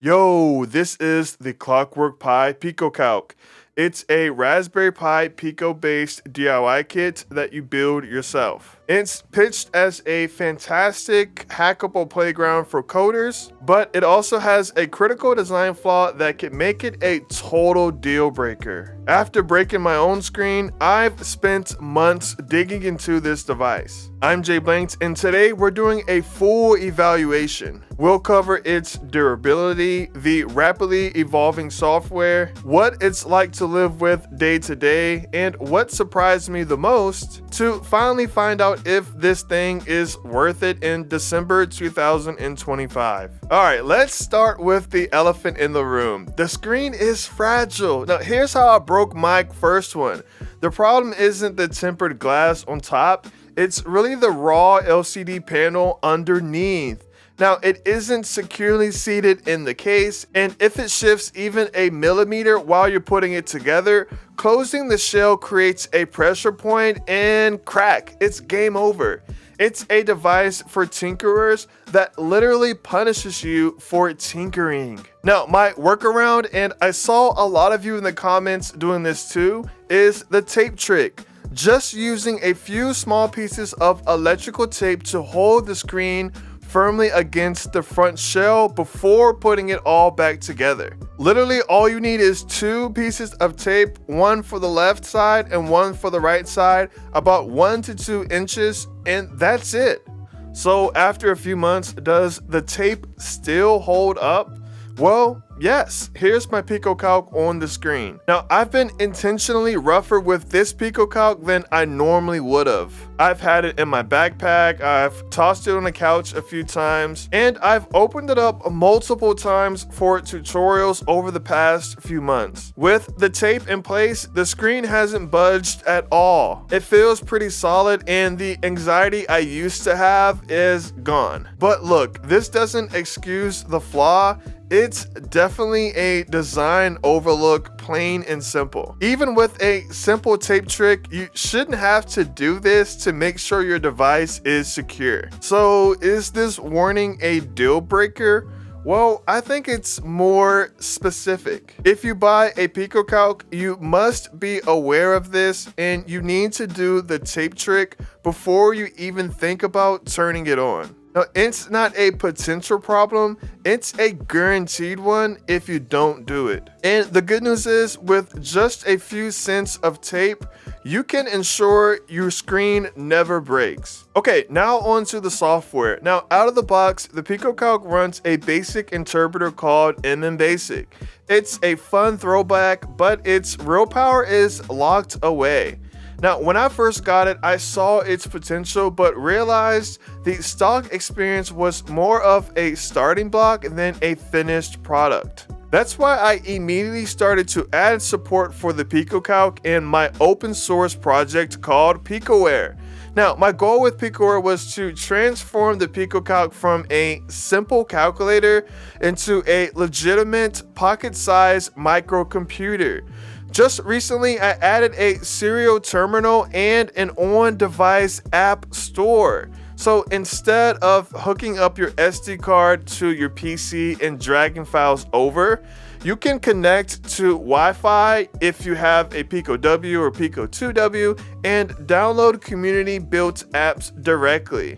Yo, this is the Clockwork Pi PicoCalc. It's a Raspberry Pi Pico based DIY kit that you build yourself. It's pitched as a fantastic hackable playground for coders, but it also has a critical design flaw that can make it a total deal breaker. After breaking my own screen, I've spent months digging into this device. I'm JBlanked, and today we're doing a full evaluation. We'll cover its durability, the rapidly evolving software, what it's like to live with day to day, and what surprised me the most to finally find out if this thing is worth it in December 2025. Alright, let's start with the elephant in the room. The screen is fragile. Now here's how I broke my first one. The problem isn't the tempered glass on top, it's really the raw LCD panel underneath. Now, it isn't securely seated in the case, and if it shifts even a millimeter while you're putting it together, closing the shell creates a pressure point and crack. It's game over. It's a device for tinkerers that literally punishes you for tinkering. Now, my workaround, and I saw a lot of you in the comments doing this too, is the tape trick. Just using a few small pieces of electrical tape to hold the screen firmly against the front shell before putting it all back together. Literally all you need is 2 pieces of tape, one for the left side and one for the right side, about 1 to 2 inches, and that's it. So after a few months, does the tape still hold up? Well, yes, here's my PicoCalc on the screen. Now, I've been intentionally rougher with this PicoCalc than I normally would have. I've had it in my backpack, I've tossed it on the couch a few times, and I've opened it up multiple times for tutorials over the past few months. With the tape in place, the screen hasn't budged at all. It feels pretty solid, and the anxiety I used to have is gone. But look, this doesn't excuse the flaw. It's definitely a design overlook, plain and simple. Even with a simple tape trick, you shouldn't have to do this to make sure your device is secure. So is this warning a deal breaker? Well, I think it's more specific. If you buy a PicoCalc, you must be aware of this, and you need to do the tape trick before you even think about turning it on. Now, it's not a potential problem, it's a guaranteed one if you don't do it. And the good news is, with just a few cents of tape, you can ensure your screen never breaks. Okay, now on to the software. Now, out of the box, the PicoCalc runs a basic interpreter called MMBasic. It's a fun throwback, but its real power is locked away. Now, when I first got it, I saw its potential, but realized the stock experience was more of a starting block than a finished product. That's why I immediately started to add support for the PicoCalc in my open source project called PicoWare. Now, my goal with PicoWare was to transform the PicoCalc from a simple calculator into a legitimate pocket-sized microcomputer. Just recently, I added a serial terminal and an on-device app store. So instead of hooking up your SD card to your PC and dragging files over, you can connect to Wi-Fi if you have a Pico W or Pico 2W and download community-built apps directly.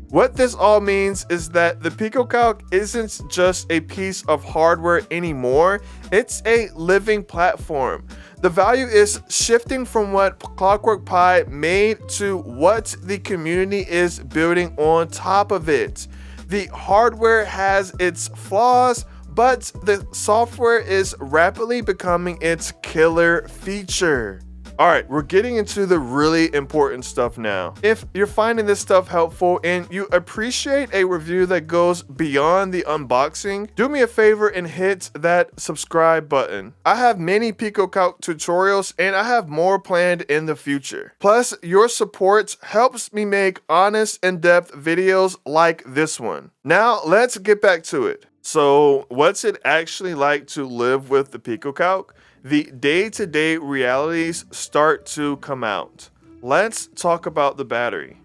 What this all means is that the PicoCalc isn't just a piece of hardware anymore, it's a living platform. The value is shifting from what Clockwork Pi made to what the community is building on top of it. The hardware has its flaws, but the software is rapidly becoming its killer feature. Alright, we're getting into the really important stuff now. If you're finding this stuff helpful and you appreciate a review that goes beyond the unboxing, do me a favor and hit that subscribe button. I have many PicoCalc tutorials and I have more planned in the future. Plus, your support helps me make honest, in-depth videos like this one. Now, let's get back to it. So, what's it actually like to live with the PicoCalc? The day-to-day realities start to come out. Let's talk about the battery.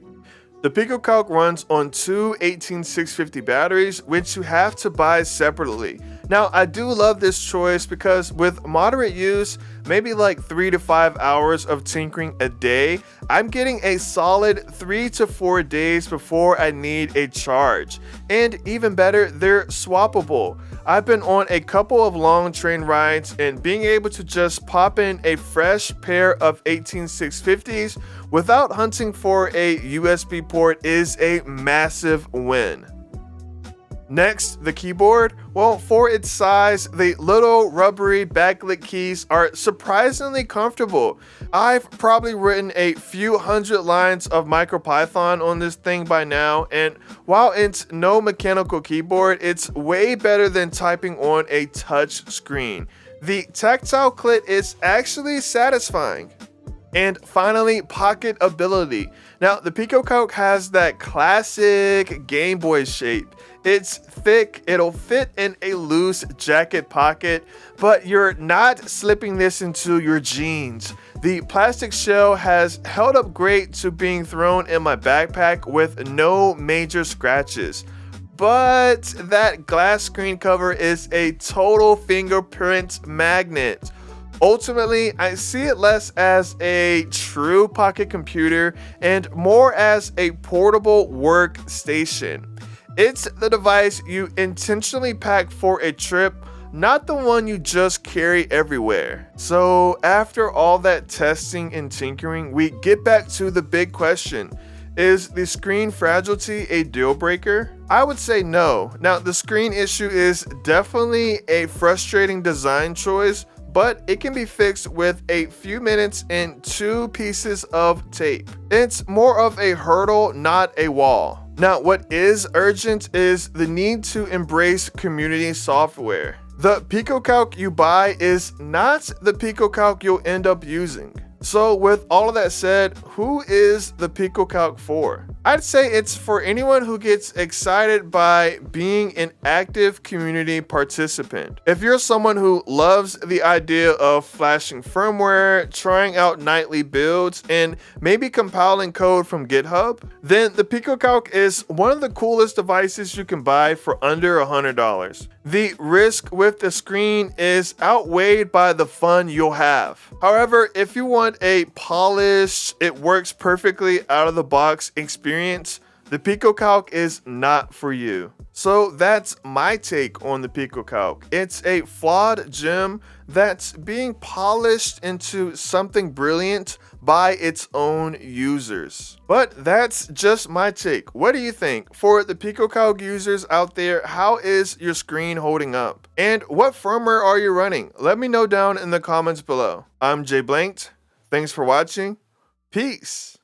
The PicoCalc runs on two 18650 batteries, which you have to buy separately. Now, I do love this choice because with moderate use, maybe like 3 to 5 hours of tinkering a day, I'm getting a solid 3 to 4 days before I need a charge. And even better, they're swappable. I've been on a couple of long train rides, and being able to just pop in a fresh pair of 18650s without hunting for a USB port is a massive win. Next, the keyboard. Well, for its size, the little rubbery backlit keys are surprisingly comfortable. I've probably written a few hundred lines of micropython on this thing by now, and while it's no mechanical keyboard, it's way better than typing on a touch screen. The tactile clit is actually satisfying. And finally, pocket ability. Now, the PicoCalc has that classic Game Boy shape. It's thick, it'll fit in a loose jacket pocket, but you're not slipping this into your jeans. The plastic shell has held up great to being thrown in my backpack with no major scratches. But that glass screen cover is a total fingerprint magnet. Ultimately, I see it less as a true pocket computer and more as a portable workstation. It's the device you intentionally pack for a trip, not the one you just carry everywhere. So after all that testing and tinkering, we get back to the big question. Is the screen fragility a deal breaker? I would say no. Now, the screen issue is definitely a frustrating design choice, but it can be fixed with a few minutes and 2 pieces of tape. It's more of a hurdle, not a wall. Now, what is urgent is the need to embrace community software. The PicoCalc you buy is not the PicoCalc you'll end up using. So with all of that said, who is the PicoCalc for? I'd say it's for anyone who gets excited by being an active community participant. If you're someone who loves the idea of flashing firmware, trying out nightly builds, and maybe compiling code from GitHub, then the PicoCalc is one of the coolest devices you can buy for under $100. The risk with the screen is outweighed by the fun you'll have. However, if you want a polished, it works perfectly out of the box experience, the PicoCalc is not for you. So that's my take on the PicoCalc. It's a flawed gem that's being polished into something brilliant by its own users. But that's just my take. What do you think? For the PicoCalc users out there, how is your screen holding up? And what firmware are you running? Let me know down in the comments below. I'm JBlanked. Thanks for watching. Peace.